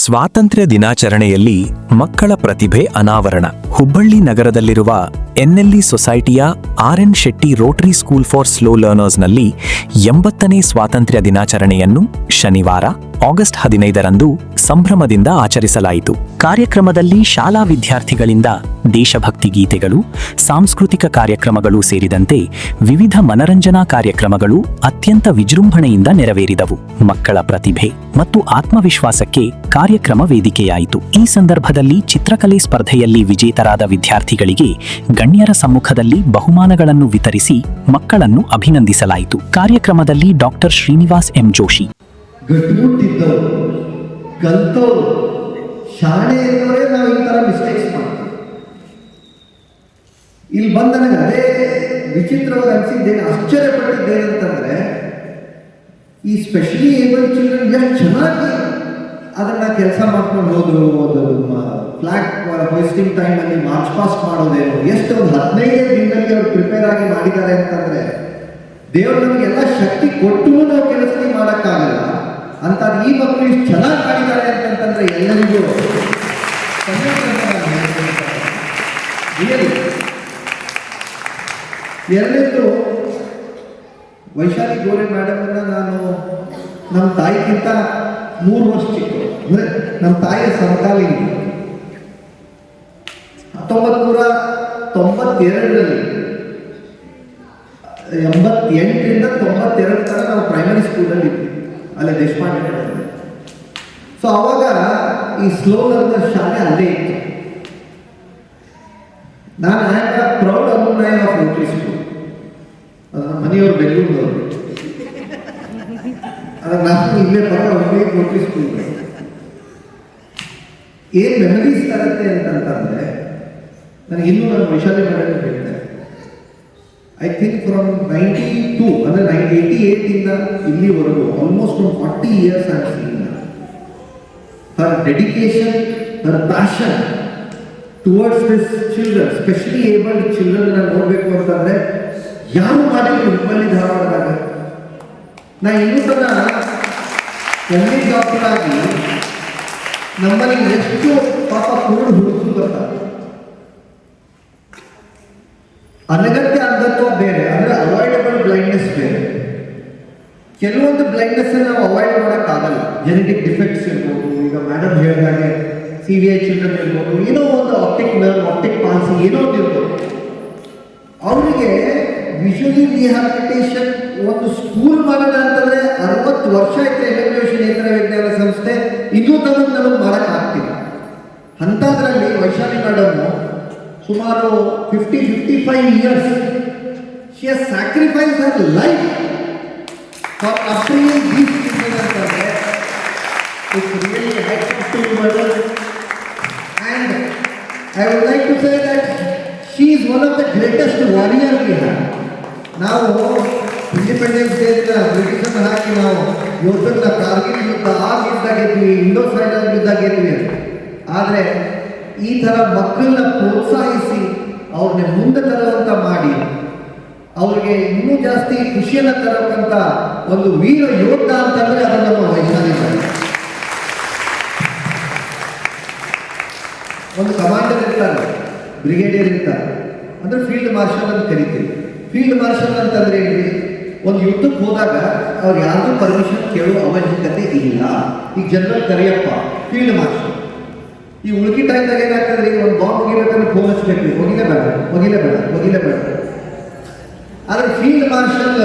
ಸ್ವಾತಂತ್ರ್ಯ ದಿನಾಚರಣೆಯಲ್ಲಿ ಮಕ್ಕಳ ಪ್ರತಿಭೆ ಅನಾವರಣ. ಹುಬ್ಬಳ್ಳಿ ನಗರದಲ್ಲಿರುವ ಎನ್ಎಲ್ಇ ಸೊಸೈಟಿಯ R N. Shetty rotary school for slow ಲರ್ನರ್ಸ್ನಲ್ಲಿ 80ನೇ ಸ್ವಾತಂತ್ರ್ಯ ದಿನಾಚರಣೆಯನ್ನು ಶನಿವಾರ ಆಗಸ್ಟ್ 15ರಂದು ಸಂಭ್ರಮದಿಂದ ಆಚರಿಸಲಾಯಿತು. ಕಾರ್ಯಕ್ರಮದಲ್ಲಿ ಶಾಲಾ ವಿದ್ಯಾರ್ಥಿಗಳಿಂದ ದೇಶಭಕ್ತಿ ಗೀತೆಗಳು, ಸಾಂಸ್ಕೃತಿಕ ಕಾರ್ಯಕ್ರಮಗಳು ಸೇರಿದಂತೆ ವಿವಿಧ ಮನರಂಜನಾ ಕಾರ್ಯಕ್ರಮಗಳು ಅತ್ಯಂತ ವಿಜೃಂಭಣೆಯಿಂದ ನೆರವೇರಿದವು. ಮಕ್ಕಳ ಪ್ರತಿಭೆ ಮತ್ತು ಆತ್ಮವಿಶ್ವಾಸಕ್ಕೆ ಕಾರ್ಯಕ್ರಮ ವೇದಿಕೆಯಾಯಿತು. ಈ ಸಂದರ್ಭದಲ್ಲಿ ಚಿತ್ರಕಲೆ ಸ್ಪರ್ಧೆಯಲ್ಲಿ ವಿಜೇತರಾದ ವಿದ್ಯಾರ್ಥಿಗಳಿಗೆ ಗಣ್ಯರ ಸಮ್ಮುಖದಲ್ಲಿ ಬಹುಮಾನಗಳನ್ನು ವಿತರಿಸಿ ಮಕ್ಕಳನ್ನು ಅಭಿನಂದಿಸಲಾಯಿತು. ಕಾರ್ಯಕ್ರಮದಲ್ಲಿ ಡಾಕ್ಟರ್ ಶ್ರೀನಿವಾಸ್ ಎಂ ಜೋಶಿ, ಗಟ್ಟಿಮುಟ್ಟಿದ್ದವರು, ಕಲ್ತವರು, ಶಾಣೆ ಇದ್ದವರೇ ನಾವು ಈ ಥರ ಮಿಸ್ಟೇಕ್ಸ್ ಮಾಡ್ತೀವಿ. ಇಲ್ಲಿ ಬಂದ ನನಗೆ ಅದೇ ವಿಚಿತ್ರವಾಗಿ ಅನಿಸಿದ್ದೇನೆ, ಆಶ್ಚರ್ಯಪಟ್ಟಿದ್ದೇನಂತಂದ್ರೆ ಈ ಸ್ಪೆಷಲಿ ಏಬಲ್ ಚಿಲ್ಡ್ರನ್ ಎಷ್ಟು ಚೆನ್ನಾಗಿ ಅದನ್ನ ಕೆಲಸ ಮಾಡ್ಕೊಂಡು ಹೋದ್ರು. ಫ್ಲಾಗ್ ಹೋಸ್ಟಿಂಗ್ ಟೈಮಲ್ಲಿ ಮಾರ್ಚ್ ಪಾಸ್ಟ್ ಮಾಡೋದೇನು, ಎಷ್ಟು ಒಂದು 15 ದಿನದಲ್ಲಿ ಅವ್ರು ಪ್ರಿಪೇರ್ ಆಗಿ ಮಾಡಿದ್ದಾರೆ ಅಂತಂದ್ರೆ ದೇವರು ನಮಗೆಲ್ಲ ಶಕ್ತಿ ಕೊಟ್ಟು ನಾವು ಕೆಲಸಕ್ಕೆ ಮಾಡೋಕ್ಕಾಗಲ್ಲ ಅಂತ ಈ ಮಕ್ಕಳು ಇಷ್ಟು ಚೆನ್ನಾಗಿ ಮಾಡಿದ್ದಾರೆ ಅಂತಂತಂದ್ರೆ ಎಲ್ಲರಿಗೂ ಎರಡನೇದು ವೈಶಾಲಿ ಗೋರೆ ಮೇಡಮನ್ನ ನಾನು ನಮ್ಮ ತಾಯಿಗಿಂತ 3 ವರ್ಷ ಚಿಕ್ಕ, ಅಂದರೆ ನಮ್ಮ ತಾಯಿಯ ಸಮಕಾಲೀನ. 1992ರಲ್ಲಿ 88ರಿಂದ 92 ತನಕ ನಾವು ಪ್ರೈಮರಿ ಸ್ಕೂಲಲ್ಲಿ ಇದ್ವಿ, ಅಲ್ಲೇ ದೇಶಪಾಂಡೆ. ಸೊ ಅವಾಗ ಈ ಸ್ಲೋ ಲರ್ನರ್ ಶಾಲೆ ಅಲ್ಲೇ ಇತ್ತು. ನಾನು I am a proud alumni of rotary school. ಮನೆಯವರು ಬೆಂಗಳೂರಿನವರು, ಅದಕ್ಕೆ ನಾನು ಇಲ್ಲೇ ರೋಟರಿ ಸ್ಕೂಲ್. ಏನು ಮೆಮರೀಸ್ ತರುತ್ತೆ ಅಂತಂತಂದ್ರೆ ನನಗೆ ಇನ್ನೂ ನಾನು ವೈಶಾಲಿ ಮೇಡಮ್ ಹೇಳ್ತೇನೆ. ಐ ಥಿಂಕ್ ಫ್ರಮ್ 92 ಅಂದರೆ 88ಇಂದ ಇಲ್ಲಿವರೆಗೂ ಆಲ್ಮೋಸ್ಟ್ ಒಂದು 40 ಇಯರ್ಸ್ ಆಗಿ seen her dedication, her passion towards this children, especially able children ನೋಡಬೇಕು ಅಂತಂದ್ರೆ ಯಾರು ಮಾಡಿದ್ರು ಹುಬ್ಬಳ್ಳಿ ಧಾರವಾಡದಾಗ. ನಾ ಇನ್ನೂ ತನ ಎಲ್ಲಿ ಡಾಕ್ಟರ್ ಆಗಿ ನಮ್ಮಲ್ಲಿ ಎಷ್ಟು ಪಾಪ ಕುರುಡು ಹುಡುಗರು ಬರ್ತಾರೆ. ಅನಗತ್ಯ ಅಂಧತ್ವ ಬೇರೆ, ಅಂದರೆ ಅವಾಯ್ಡಬಲ್ ಬ್ಲೈಂಡ್ನೆಸ್ ಬೇರೆ. ಕೆಲವೊಂದು ಬ್ಲೈಂಡ್ನೆಸ್ ನಾವು ಅವಾಯ್ಡ್ ಮಾಡೋಕ್ಕಾಗಲ್ಲ, ಜೆನೆಟಿಕ್ ಡಿಫೆಕ್ಟ್ಸ್ ಇರ್ಬೋದು, ಈಗ ಮೇಡಮ್ ಹೇಳಿದಾಗೆ CVI ಚಿಲ್ಡ್ರನ್ ಇರ್ಬೋದು, ಏನೋ ಒಂದು ಆಪ್ಟಿಕ್ ನರ್ವ್, ಆಪ್ಟಿಕ್ ಪಾಲ್ಸಿ ಏನೋ ಒಂದು ಇರ್ಬೋದು. ಅವರಿಗೆ ವಿಷುವಲಿ ರಿಹ್ಯಾಬಿಲಿಟೇಷನ್ ಒಂದು ಸ್ಕೂಲ್ ಮಾಡೋಣ ಅಂತಂದರೆ 60 ವರ್ಷ ಆಯ್ತು. ಎವ್ಯಾಲ್ಯೂಯೇಷನ್ ನೇತ್ರ ವಿಜ್ಞಾನ ಸಂಸ್ಥೆ ಇನ್ನೂ ತನಕ ನಮಗೆ ಮಾಡೋಕ್ಕಾಗ್ತಿಲ್ಲ. ಅಂಥದ್ರಲ್ಲಿ ವೈಶಾಲಿ ಮೇಡಮ್ಮು ಸುಮಾರು 55 years she has sacrifice her life for upbringing these children ಅಂತಂದ್ರೆ it's really hats off to mother. And I would like to say that she is one of the greatest warrior we have. ನಾವು independence day ಬ್ರಿಟಿಷರ್ ಹಾಕಿ ನಾವು ಯೋಧರನ್ನ ಕಾರ್ಗಿಲ್ ಯುದ್ಧ ಯುದ್ಧ ಗೆದ್ವಿ, ಇಂಡೋಫೈನಲ್ ಯುದ್ಧ ಗೆದ್ವಿ. ಆದರೆ ಈ ಥರ ಮಕ್ಕಳನ್ನ ಪ್ರೋತ್ಸಾಹಿಸಿ ಅವ್ರನ್ನ ಮುಂದೆ ತರುವಂತ ಮಾಡಿ ಅವ್ರಿಗೆ ಇನ್ನೂ ಜಾಸ್ತಿ ಖುಷಿಯನ್ನು ತರಬೇಕಂತ ಒಂದು ವೀರ ಯೋಧ ಅಂತಂದ್ರೆ ಅದು ನಮ್ಮ ವೈಶಾಲಿ. ಒಂದು ಕಮಾಂಡರ್ ಇರ್ತಾರೆ, ಬ್ರಿಗೇಡಿಯರ್ ಇರ್ತಾರೆ, ಅಂದ್ರೆ ಫೀಲ್ಡ್ ಮಾರ್ಷಲ್ ಅಂತ ಕರಿತೀವಿ. ಫೀಲ್ಡ್ ಮಾರ್ಷಲ್ ಅಂತಂದ್ರೆ ಏನ್ರಿ, ಒಂದು ಯುದ್ಧಕ್ಕೆ ಹೋದಾಗ ಅವ್ರು ಯಾರಿಗೂ ಪರ್ಮಿಷನ್ ಕೇಳುವ ಅವಶ್ಯಕತೆ ಇಲ್ಲ. ಈಗ ಜನರಲ್ ಕರಿಯಪ್ಪ ಫೀಲ್ಡ್ ಮಾರ್ಷಲ್. ಈ ಉಳುಕಿ ಟೈಮ್ದಾಗ ಏನಾಗ್ತದೆ, ಈಗ ಒಂದು ಬಾಂಬ್ ಹೋಗಿಬೇಕಂದ್ರೆ ಫೋನ್ ಹಚ್ಬೇಕು, ಹೋಗಿಲೇಬೇಡ. ಆದರೆ ಫೀಲ್ಡ್ ಮಾರ್ಷಲ್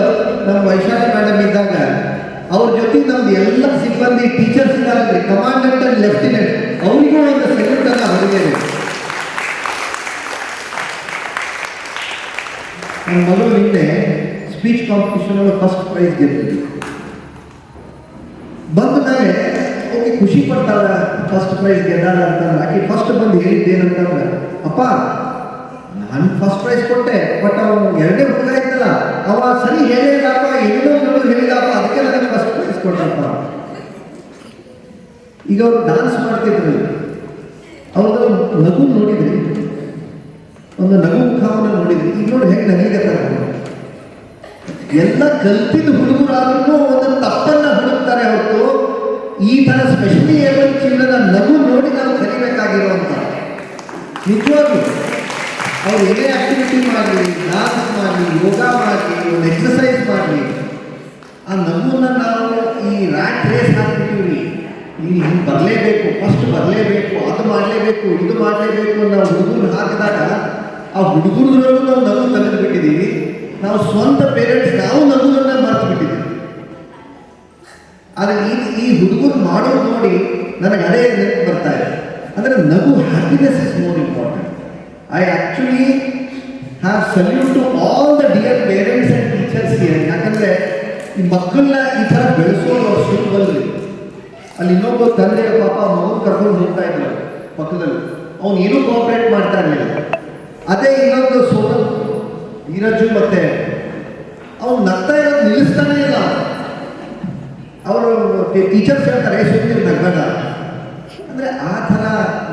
ನಮ್ಮ ವೈಶಾಲಿ ಮೇಡಮ್ ಇದ್ದಾಗ ಅವ್ರ ಜೊತೆ ನಮ್ದು ಎಲ್ಲ ಸಿಬ್ಬಂದಿ ಟೀಚರ್ಸ್ ಇದ್ದಾರೆ, ಕಮಾಂಡೆಂಟ್ ಅಂಡ್ ಲೆಫ್ಟಿನೆಂಟ್, ಅವರಿಗೂ ಒಂದು ಸೆಲ್ಯೂಟ್ ಅನ್ನ ಹೊರಗೇನೆ. ನನ್ನ ಮಗಳು ನಿನ್ನೆ ಸ್ಪೀಚ್ ಕಾಂಪಿಟಿಷನ್ ಒಳಗೆ ಫಸ್ಟ್ ಪ್ರೈಸ್ ಗೆದ್ದಿದ್ದು. ಬಂದ ಮೇಲೆ ಓಕೆ ಖುಷಿ ಪಡ್ತಾಳ, ಫಸ್ಟ್ ಪ್ರೈಸ್ ಗೆದ್ದಾಳ ಅಂತಂದ್ರೆ. ಆಕೆ ಫಸ್ಟ್ ಬಂದು ಹೇಳಿದ್ದೇನಂತಂದ್ರೆ, ಅಪ್ಪ ನಾನು ಫಸ್ಟ್ ಪ್ರೈಸ್ ಕೊಟ್ಟೆ, ಬಟ್ ಅವನು 2ನೇ ಹುಡುಗ ಇದ್ದಲ್ಲ ಅವ ಸರಿ ಹೇಳಿದಪ್ಪ, ಏನೋ ಹೇಳಿದಪ್ಪ, ಅದಕ್ಕೆ ನನಗೆ ಫಸ್ಟ್ ಪ್ರೈಸ್ ಕೊಟ್ಟಪ್ಪ. ಈಗ ಅವ್ರು ಡಾನ್ಸ್ ಮಾಡ್ತಿದ್ರು, ಅವ್ರದ್ದು ನಗು ನೋಡಿದ್ರಿ, ಒಂದು ನಗು ಮುಖವನ್ನು ನೋಡಿದ್ರಿ. ಈಗ ನೋಡಿ ಹೇಗೆ ನಗೀಗತ್ತಾರೆ. ಎಲ್ಲ ಕಲ್ತಿದ್ದ ಹುಡುಗರಾದ್ರೂ ಒಂದು ತಪ್ಪನ್ನ ಹುಡುಕ್ತಾರೆ ಹೊರತು ಈ ಥರ ಸ್ಪೆಷಲಿ ಏಬಲ್ ಚಿಲ್ಡ್ರನ್ ನಗು ನೋಡಿ ನಾವು ಕಲಿಬೇಕಾಗಿರುವಂಥ ನಿಜವಾಗ್ಲೂ ಅವ್ರು ಏನೇ ಆಕ್ಟಿವಿಟಿ ಮಾಡಲಿ, ಡಾನ್ಸ್ ಮಾಡಲಿ, ಯೋಗ ಮಾಡಲಿ, ಒಂದು ಎಕ್ಸಸೈಸ್ ಮಾಡಲಿ, ಆ ನಗುನ ನಾವು ಈ ರ್ಯಾಟ್ ರೇಸ್ ಹಾಕ್ಬಿಟ್ಟಿವ್ರಿ. ಇಲ್ಲಿ ಹಿಂಗೆ ಬರಲೇಬೇಕು, ಫಸ್ಟ್ ಬರಲೇಬೇಕು, ಅದು ಮಾಡಲೇಬೇಕು, ಇದು ಮಾಡಲೇಬೇಕು ನಾವು ಹುಡುಗರು ಹಾಕಿದಾಗ ಆ ಹುಡುಗರಲ್ಲೂ ನಾವು ನಗು ತೆಗೆದುಬಿಟ್ಟಿದ್ದೀವಿ. ನಾವು ಸ್ವಂತ ಪೇರೆಂಟ್ಸ್ ನಾವು ನಗುದನ್ನ ಮರೆತು ಬಿಟ್ಟಿದ್ದೀವಿ. ಆದರೆ ಈ ಹುಡುಗರು ಮಾಡೋದು ನೋಡಿ ನನಗೆ ಅದೇ ನೆನಪು ಬರ್ತಾ ಇದೆ. ಅಂದರೆ ನಗು happiness is more important. I actually have salute to all the dear parents and teachers here. ಯಾಕಂದರೆ ಈ ಮಕ್ಕಳನ್ನ ಈ ಥರ ಬೆಳೆಸೋದು ಅವ್ರು ಸುಲಭಲ್ರಿ. ಅಲ್ಲಿ ಇನ್ನೊಬ್ಬ ತಂದೆ ಪಾಪ ಮಗು ಕರ್ಕೊಂಡು ಹೋಗ್ತಾ ಇದ್ರು ಪಕ್ಕದಲ್ಲಿ, ಅವ್ನು ಏನೂ ಕೋಆಪ್ರೇಟ್ ಮಾಡ್ತಾ ಇರಲಿಲ್ಲ. ಅದೇ ಇನ್ನೊಂದು ಸೋನಲ್ ವೀರಜು ಮತ್ತೆ ಅವ್ನು ನಗ್ತಾ ಇರೋದು ನಿಲ್ಲಿಸ್ತಾನೇ ಇಲ್ಲ. ಅವರು ಟೀಚರ್ಸ್ ಹೇಳ್ತಾರೆ ಸುಮ್ಮನೆ ನಗ್ಬೇಡ. ಅಂದರೆ ಆ ಥರ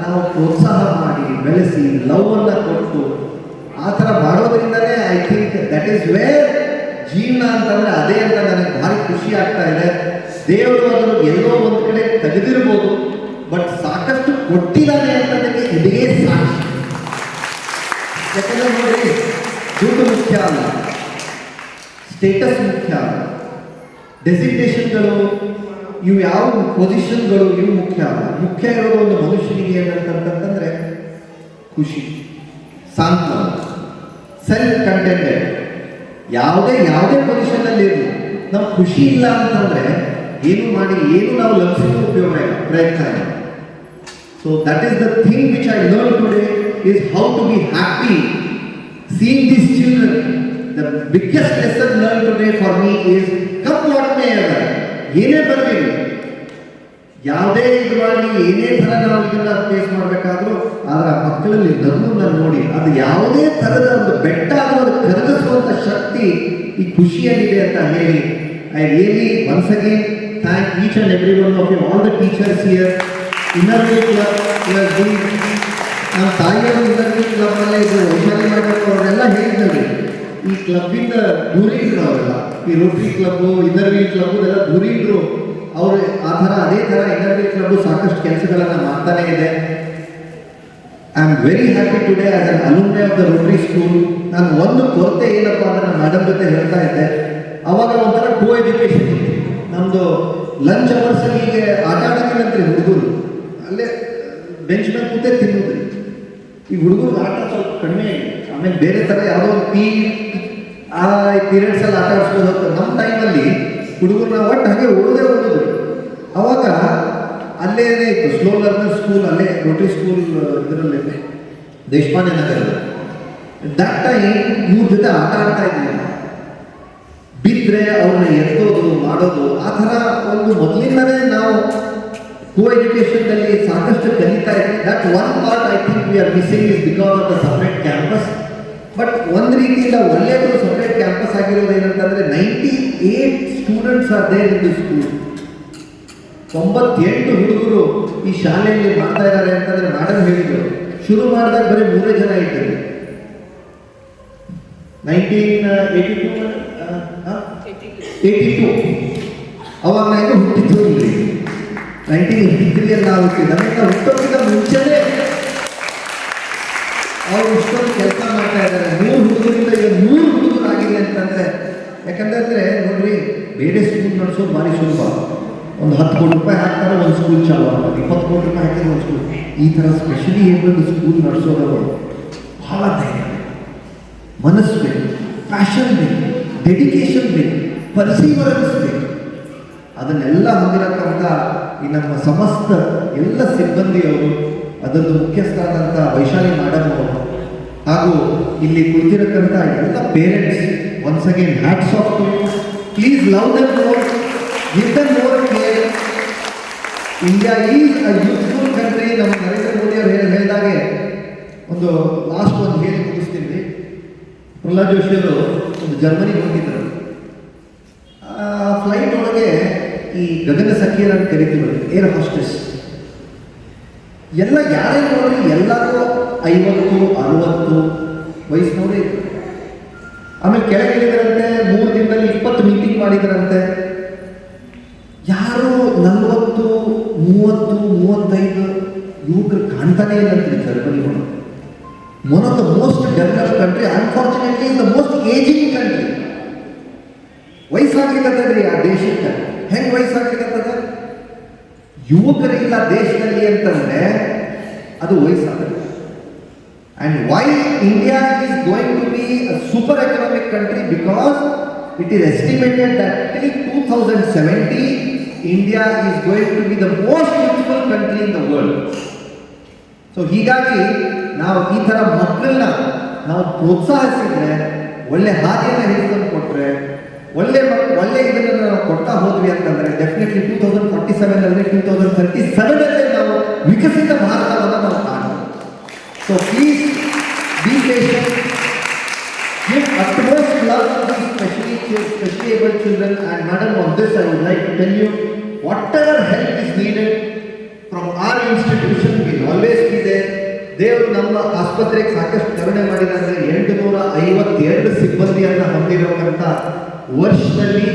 ನಾವು ಪ್ರೋತ್ಸಾಹ ಮಾಡಿ ಬೆಳೆಸಿ ಲವ್ವನ್ನು ಕೊಟ್ಟು ಆ ಥರ ಮಾಡೋದ್ರಿಂದಲೇ I think that is where ಜೀವನ ಅಂತಂದರೆ ಅದೇ ಅಂತ ನನಗೆ ಭಾರಿ ಖುಷಿ ಆಗ್ತಾ ಇದೆ. ದೇವರು ಅದನ್ನು ಎಲ್ಲೋ ಒಂದು ಕಡೆ ತೆಗೆದಿರ್ಬೋದು, ಬಟ್ ಸಾಕಷ್ಟು ಕೊಟ್ಟಿದ್ದಾನೆ ಅಂತಂದರೆ ಇದೇ ಸಾಕ್ಷಿ. ಯಾಕಂದರೆ ನೋಡಿ, ದುಡ್ಡು ಮುಖ್ಯ ಅಲ್ಲ, ಸ್ಟೇಟಸ್ ಮುಖ್ಯ ಅಲ್ಲ, ಡೆಸಿಗ್ನೇಷನ್ಗಳು ಇವು ಯಾವ ಪೊಸಿಷನ್ಗಳು ಇವು ಮುಖ್ಯ ಅಲ್ಲ. ಮುಖ್ಯ ಇರೋದು ಒಂದು ಮನುಷ್ಯನಿಗೆ ಏನಂತಂತಂದರೆ ಖುಷಿ, ಸಾಂತ್ವನ, ಸೆಲ್ಫ್ ಕಂಟೆಂಟೆಡ್. ಯಾವುದೇ ಪೊಸಿಷನಲ್ಲಿ ಇರಲಿ, ನಾವು ಖುಷಿ ಇಲ್ಲ ಅಂತಂದರೆ ಏನು ಮಾಡಿ ಏನು ನಾವು ಲಭಿಸಿದ್ರು ಉಪಯೋಗ ಇಲ್ಲ, ಪ್ರಯತ್ನ ಇಲ್ಲ. So that is the thing which I learn today is how to be happy seeing these children. The biggest lesson learned today for me is come what may ever, ಏನೇ ಬರಲಿ, ಯಾವುದೇ ಇದು ಮಾಡಲಿ, ಏನೇ ಥರ ನಾವು ಇದನ್ನು ಫೇಸ್ ಮಾಡಬೇಕಾದ್ರೂ ಅದರ ಮಕ್ಕಳಲ್ಲಿ ನಗುವನ್ನು ನೋಡಿ ಅದು ಯಾವುದೇ ಥರದ ಒಂದು ಬೆಟ್ಟ ಅನ್ನೋದು ಕರಗಿಸುವಂಥ ಶಕ್ತಿ ಈ ಖುಷಿಯಲ್ಲಿದೆ ಅಂತ ಹೇಳಿ I really once again thank each and every one of you, all the teachers here. Inner wheel club ನಮ್ಮ ತಾಯಿಯವರು ಇನ್ನರ್ವಿ ಕ್ಲಬ್ನಲ್ಲೇ ಇದ್ರು, ವೈಶಾಲಿ ಮಾಡಬೇಕು, ಅವರೆಲ್ಲ ಹೇಳಿದ್ರು ಈ ಕ್ಲಬ್ಬಿಂದ ದೂರ ಇದ್ರು. ಅವರೆಲ್ಲ ಈ ರೋಟರಿ ಕ್ಲಬ್ಬು, ಇನ್ನರ್ವಿ ಕ್ಲಬ್ಬು ಎಲ್ಲ ದೂರ ಇದ್ರು. ಅವರು ಆ ಥರ ಅದೇ ಥರ ಇನ್ನರ್ವಿ ಕ್ಲಬ್ಬು ಸಾಕಷ್ಟು ಕೆಲಸಗಳನ್ನು ಮಾಡ್ತಾನೇ ಇದೆ. I am very happy today as an alumni of the Rotary school. ನಾನು ಒಂದು ಕೊರತೆ ಏನಪ್ಪ ಅಂದರೆ ನಾನು ಮೇಡಮ್ ಜೊತೆ ಹೇಳ್ತಾ ಇದ್ದೆ, ಅವಾಗ ಒಂಥರ ಕೋ ಎಜುಕೇಷನ್ ಇತ್ತು. ನಮ್ಮದು ಲಂಚ್ ಅವರ್ಸಲ್ಲಿ ಹೀಗೆ ಆಟ ಆಡೋಕ್ಕಿಲ್ಲಂತ್ರಿ ಹುಡುಗರು, ಅಲ್ಲೇ ಬೆಂಚ್ ಮೇಲೆ ಕೂತೇ ತಿನ್ನೋದ್ರಿ. ಈ ಹುಡುಗರು ಆಟ ಸ್ವಲ್ಪ ಕಡಿಮೆ ಆಗಿದೆ. ಆಮೇಲೆ ಬೇರೆ ಥರ ಯಾವುದೋ ಒಂದು ಆ ಪೀರಿಯಡ್ಸಲ್ಲಿ ಆಟ ಆಡಿಸ್ಬೋದು ಅಂತ. ನಮ್ಮ ಟೈಮಲ್ಲಿ ಹುಡುಗರನ್ನ ಒಟ್ಟು ಹಾಗೆ ಓಡೋದು. ಅವಾಗ ಅಲ್ಲೇ ಇತ್ತು ಸ್ಲೋ ಲರ್ನರ್ ಸ್ಕೂಲ್, ಅಲ್ಲೇ ರೋಟರಿ ಸ್ಕೂಲ್ ಇದರಲ್ಲೇ ದೇಶಪಾಂಡೆ ನಗರದ. ದಟ್ ಟೈಮ್ ಇವ್ರ ಜೊತೆ ಆಟ ಆಡ್ತಾ ಇದ್ದೀವಿ. ಬಿದ್ದರೆ ಅವ್ರನ್ನ ಎತ್ತೋದು ಮಾಡೋದು ಆ ಥರ ಒಂದು ಮೊದಲಿಂದಲೇ ನಾವು ಕೋ ಎಜುಕೇಷನ್ನಲ್ಲಿ ಸಾಕಷ್ಟು ಕಲಿತಾ ಇದ್ದೀವಿ. That one part I think we are missing is because of the separate campus. But ಒಂದು ರೀತಿಯಿಂದ ಒಳ್ಳೆಯದು ಸಪ್ರೇಟ್ ಕ್ಯಾಂಪಸ್ ಆಗಿರೋದು ಏನಂತಂದರೆ 98 students are there in the school. 98 ಹುಡುಗರು ಈ ಶಾಲೆಯಲ್ಲಿ ಮಾಡ್ತಾ ಇದ್ದಾರೆ ಅಂತಂದರೆ ಮೇಡಮ್ ಹೇಳಿದರು, ಶುರು ಮಾಡಿದಾಗ ಬರೀ 3 ಜನ ಇದ್ದಾರೆ. 1982 ಅವಾಗ ನಾನು ಹುಟ್ಟಿದ್ದು ಇಲ್ರಿ. 1983 ನಾವು ಹುಟ್ಟಿದ್ದ ಹುಟ್ಟೋಕ್ಕಿಂತ ಮುಂಚೆನೇ ಅವರು ಇಷ್ಟೊಂದು ಕೆಲಸ ಮಾಡ್ತಾ ಇದ್ದಾರೆ. 3 ಹುಡುಗರಿಂದ ಈಗ 3 ಹುಡುಗರು ಆಗಿದೆ ಅಂತಂದರೆ, ಯಾಕಂತಂದರೆ ನೋಡ್ರಿ, ಬೇರೆ ಸ್ಕೂಲ್ ನಡೆಸೋದು ಭಾರಿ ಸುಲಭ. ಒಂದು 10 ಕೋಟಿ ರೂಪಾಯಿ ಹಾಕ್ತಾರೆ, ಒಂದು ಸ್ಕೂಲ್ ಚಾಲು ಆಗ್ತದೆ. 20 ಕೋಟಿ ರೂಪಾಯಿ ಹಾಕಿದ್ರೆ ಒಂದು ಸ್ಕೂಲ್. ಈ ಥರ ಸ್ಪೆಷಲಿ ಏನಾದ್ರು ಸ್ಕೂಲ್ ನಡೆಸೋದವರು ಭಾಳ ಧೈರ್ಯ, ಮನಸ್ಸು ಬೇಕು, ಪ್ಯಾಷನ್ ಬೇಕು, ಡೆಡಿಕೇಶನ್ ಬೇಕು, ಪರ್ಸೀವರೆನ್ಸ್ ಬೇಕು. ಅದನ್ನೆಲ್ಲ ಹೊಂದಿರಕ್ಕಂಥ ಈ ನಮ್ಮ ಸಮಸ್ತ ಎಲ್ಲ ಸಿಬ್ಬಂದಿಯವರು, ಅದೊಂದು ಮುಖ್ಯಸ್ಥರಾದಂಥ ವೈಶಾಲಿ ಮೇಡಮ್ ಅವರು, ಹಾಗೂ ಇಲ್ಲಿ ಕುಳಿತಿರಕ್ಕಂಥ ಎಲ್ಲ parents, once again hats off to you. Please love them more, give them more care. India is a youthful country. ನಮ್ಮ ನರೇಂದ್ರ ಮೋದಿ ಅವರು ಹೇಳಿದಾಗೆ ಒಂದು ಲಾಸ್ಟ್ ಒಂದು ಹೇಳಿ ಮುಗಿಸ್ತೀನಿ. ಪ್ರಹ್ಲಾದ್ ಜೋಶಿ ಅವರು ಒಂದು ಜರ್ಮನಿಗೆ ಹೋಗಿದ್ದರು. ಫ್ಲೈಟ್ ಒಳಗೆ ಈ ಗಗನ ಸಖಿಯರನ್ನು ಕರಿತೀವಿ, ಏರ್ ಹಾಸ್ಟೆಸ್ ಎಲ್ಲ ಯಾರೇ ನೋಡ್ರಿ ಎಲ್ಲರೂ 50-60 ವಯಸ್ಸಿನವರೇ ಇದ್ರು. ಆಮೇಲೆ ಕೆಳಗೆ ಇಳಿದ್ರಂತೆ, 3 ದಿನದಲ್ಲಿ 20 ಮೀಟಿಂಗ್ ಮಾಡಿದ್ರಂತೆ. ಯಾರು 40 30-35 ಯುವಕರು ಕಾಣ್ತಾನೆ ಇಲ್ಲ ಅಂತೀರಿ ಜರ್ಮನಿ ಒಳಗೆ. One of the most developed country, unfortunately is the most ageing country. ವಯಸ್ಸಾಗ್ಲಿಕ್ಕತ್ತದ್ರಿ ಆ ದೇಶಕ್ಕೆ. ಹೆಂಗೆ ವಯಸ್ಸಾಗ್ಲಿಕ್ಕತ್ತದ? ಯುವಕರಿಲ್ಲ ದೇಶದಲ್ಲಿ ಅಂತಂದ್ರೆ ಅದು ವಯಸ್ಸಾಗುತ್ತೆ. And why India is going to be a super economic country? Because it is estimated that till 2070, India is going to be the most youthful country in the world. So ಹೀಗಾಗಿ ನಾವು ಈ ಥರ ಮಕ್ಕಳನ್ನ ನಾವು ಪ್ರೋತ್ಸಾಹಿಸಿದ್ರೆ, ಒಳ್ಳೆ ಹಾದಿಯನ್ನು ಹಿಡಿದು ಕೊಟ್ಟರೆ, ಒಳ್ಳೆ ಇದನ್ನು ನಾವು ಕೊಡ್ತಾ ಹೋದ್ವಿ ಅಂತಂದರೆ ಡೆಫಿನೆಟ್ಲಿ 2047 2037 ನಾವು ವಿಕಸಿತ ಭಾರತವನ್ನು ನಾವು ಕಾಣ್ತೀವಿ. So please be patient. Give utmost love to these specially able children. And madam, on this I would like to tell you, whatever help is needed from our institution will always be there. ದೇವರು ನಮ್ಮ ಆಸ್ಪತ್ರೆಗೆ ಸಾಕಷ್ಟು ಕರುಣೆ ಮಾಡಿದ್ದಾರೆ. 852 ಸಿಬ್ಬಂದಿಯನ್ನು ಹೊಂದಿರುವಂಥ ವರ್ಷದಲ್ಲಿ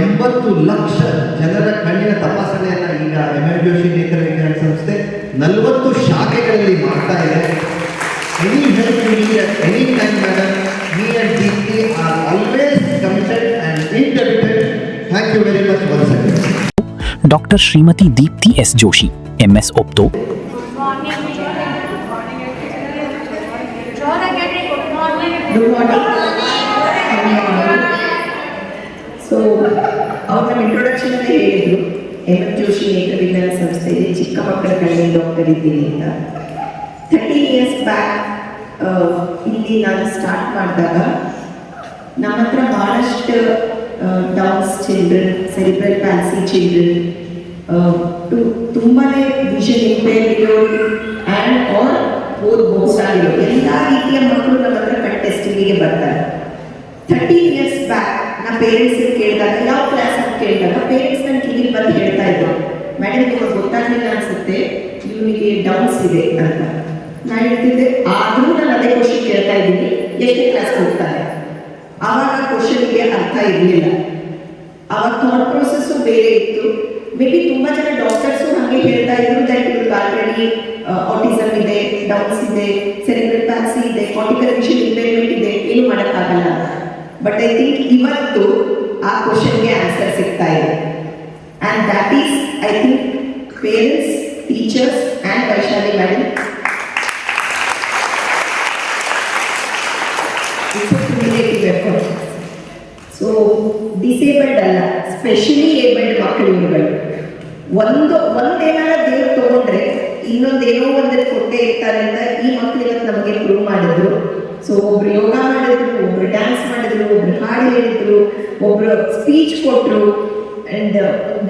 80 ಲಕ್ಷ ಜನರ ಕಣ್ಣಿನ ತಪಾಸಣೆಯನ್ನು ಈಗ ಎಂ.ಎಂ. ಜೋಶಿ ನೇತ್ರ ವಿಜ್ಞಾನ ಸಂಸ್ಥೆ 40 ಶಾಖೆಗಳಲ್ಲಿ ಮಾಡ್ತಾ ಇದೆ. Any help you need at any time madam, me and Deepti are always committed and intermitted. Thank you very much once again. Doctor Shrimati Deepti S Joshi, MS ophtho. Good morning. So ಅವ್ರು ನಮ್ಮ ಇಂಟ್ರೊಡಕ್ಷನ್ ಹೇಳಿದ್ರು, ಎಂ.ಎಂ. ಜೋಶಿ ನೇತ್ರ ವಿಜ್ಞಾನ ಸಂಸ್ಥೆಯಲ್ಲಿ ಚಿಕ್ಕ ಮಕ್ಕಳ ಕಣ್ಣಿನ ಡಾಕ್ಟರ್ ಇದ್ದೀನಿ ಅಂತ. 30 years ಬ್ಯಾಕ್ ಇಲ್ಲಿ ನಾನು ಸ್ಟಾರ್ಟ್ ಮಾಡಿದಾಗ ನಮ್ಮ ಹತ್ರ ಭಾಳಷ್ಟು downs children, cerebral palsy children, ತುಂಬಾ ವಿಷನ್ ಇಂಪೇರ್ ಇರೋರು ಆ್ಯಂಡ್ ಆರ್ ಓದಬಹುದಾಗಿರೋ ಎಲ್ಲ ರೀತಿಯ ಮಕ್ಕಳು ನಮ್ಮ ಹತ್ರ ಕಣ್ ಟೆಸ್ಟಿಂಗಿಗೆ ಬರ್ತಾರೆ. 30 years ಬ್ಯಾಕ್ ನಾ ಪೇರೆಂಟ್ಸ್ ಕೇಳಿದಾಗ, ಯಾವ ಕ್ಲಾಸ್ ಅಂತ ಕೇಳಿದಾಗ ಪೇರೆಂಟ್ಸ್ ನನ್ನ ಕಿವಿಗೆ ಬಂದು ಹೇಳ್ತಾ ಇದ್ರು, ಮೇಡಮ್ ನಿಮಗೆ ಗೊತ್ತಾಗಲಿಲ್ಲ ಅನ್ಸುತ್ತೆ, ಇವನಿಗೆ ಡೌನ್ಸ್ ಇದೆ ಅಂತ. ನಾನು ಹೇಳ್ತಿದ್ದೆ, ಆದರೂ ನಾನು ಅದೇ ಕ್ವಶನ್ ಕೇಳ್ತಾ ಇದ್ದೀನಿ, ಎಷ್ಟೇ ಕ್ಲಾಸ್ ಹೋಗ್ತಾರೆ. ಆವಾಗ ಕ್ವಶನ್ಗೆ ಅರ್ಥ ಇರಲಿಲ್ಲ. ಆವಾಗ ಥಾಟ್ ಪ್ರೊಸೆಸ್ಸು ಬೇರೆ ಇತ್ತು. ಮೇ ಬಿ ತುಂಬ ಜನ ಡಾಕ್ಟರ್ಸು ಹಾಗೆ ಹೇಳ್ತಾ ಇದ್ರು ದಟ್ ಇವ್ರಿಗೆ ಆಲ್ರೆಡಿ ಆಟಿಸಮ್ ಇದೆ, ಡೌನ್ಸ್ ಇದೆ, ಸೆರಿಬ್ರಲ್ ಪ್ಯಾಲ್ಸಿ ಇದೆ, ಕಾರ್ಟಿಕಲ್ ವಿಷನ್ ಇಂಪೇರ್ಮೆಂಟ್ ಇದೆ, ಏನು ಮಾಡೋಕ್ಕಾಗಲ್ಲ. ಬಟ್ ಐ ಥಿಂಕ್ ಇವತ್ತು ಆ ಕ್ವಶನ್ಗೆ ಆನ್ಸರ್ ಸಿಗ್ತಾ ಇದೆ. And that is I think parents, teachers and Vaishali madam it's A cumulative effort. So disabled ಅಲ್ಲ, ಸ್ಪೆಷಲಿ ಏಬಲ್ಡ್ ಮಕ್ಕಳು ಇವುಗಳು. ಒಂದೇನಾರ ದೇವ್ರು ತಗೊಂಡ್ರೆ ಇನ್ನೊಂದೇನೋ ಒಂದಕ್ಕೆ ಕೊಟ್ಟೆ ಇರ್ತಾರೆ ಅಂತ ಈ ಮಕ್ಕಳಿಗೆ ನಮಗೆ ಪ್ರೂವ್ ಮಾಡಿದ್ರು. ಸೊ ಒಬ್ರು ಯೋಗ ಮಾಡಿದ್ರು, ಒಬ್ರು ಡ್ಯಾನ್ಸ್ ಮಾಡಿದ್ರು, ಒಬ್ರು ಹಾಡು ಹೇಳಿದ್ರು, ಒಬ್ರು ಸ್ಪೀಚ್ ಕೊಟ್ಟರು, ಅಂಡ್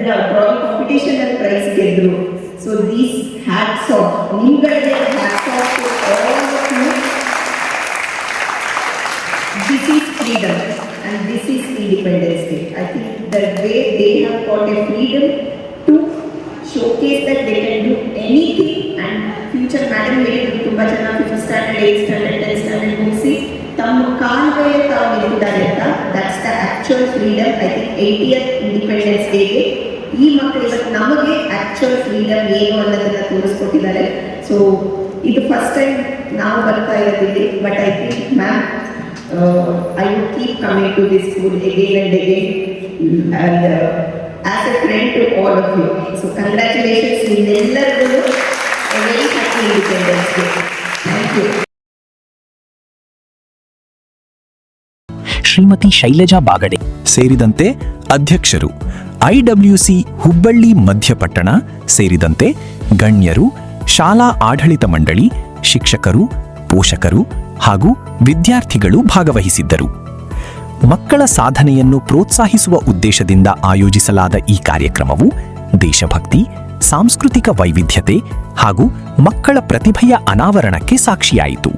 ಡ್ರಾಯಿಂಗ್ ಕಾಂಪಿಟೇಷನ್ ಅಲ್ಲಿ ಪ್ರೈಸ್ ಗೆದ್ರು. ಸೊ ದೀಸ್ ಹ್ಯಾಟ್ಸ್ ಆಫ್ ನಿಮ್ಗಳಿಗೆ, hats off to all of you. This is freedom and this is Independence Day. I think the way they have got a freedom to showcase that they can do anything, and future madam ಹೇಳಿದ್ರು ತುಂಬಾ ಜನ 5th standard, 8th standard, 10th standard ಮುಗಿಸಿ ತಮ್ಮ ಕಾಲ ಮೇಲೆ ತಾವು ನಿಂತಿದ್ದಾರೆ ಅಂತ. That's the actual freedom. I think 80th independence ಡೇಗೆ ಈ ಮಕ್ಕಳಿಗೆ ನಮಗೆ ಆಕ್ಚುಯಲ್ ಫ್ರೀಡಮ್ ಏನು ಅನ್ನೋದನ್ನ ತೋರಿಸ್ಕೊಟ್ಟಿದ್ದಾರೆ. ಸೊ ಇದು ಫಸ್ಟ್ ಟೈಮ್ ನಾವು ಬರ್ತಾ ಇರೋದಿಲ್ಲಿ, but I think ma'am I will keep coming to this school again and again, and as a friend to all of you. So congratulations nillarigu, a very happy Independence Day. Thank you. Shrimati Shailaja Bagade ಸೇರಿದಂತೆ ಅಧ್ಯಕ್ಷರು, IWC Hubballi ಮಧ್ಯಪಟ್ಟಣ ಸೇರಿದಂತೆ ಗಣ್ಯರು, ಶಾಲಾ ಆಡಳಿತ ಮಂಡಳಿ, ಶಿಕ್ಷಕರು, ಪೋಷಕರು ಹಾಗೂ ವಿದ್ಯಾರ್ಥಿಗಳು ಭಾಗವಹಿಸಿದ್ದರು. ಮಕ್ಕಳ ಸಾಧನೆಯನ್ನು ಪ್ರೋತ್ಸಾಹಿಸುವ ಉದ್ದೇಶದಿಂದ ಆಯೋಜಿಸಲಾದ ಈ ಕಾರ್ಯಕ್ರಮವು ದೇಶಭಕ್ತಿ, ಸಾಂಸ್ಕೃತಿಕ ವೈವಿಧ್ಯತೆ ಹಾಗೂ ಮಕ್ಕಳ ಪ್ರತಿಭೆಯ ಅನಾವರಣಕ್ಕೆ ಸಾಕ್ಷಿಯಾಯಿತು.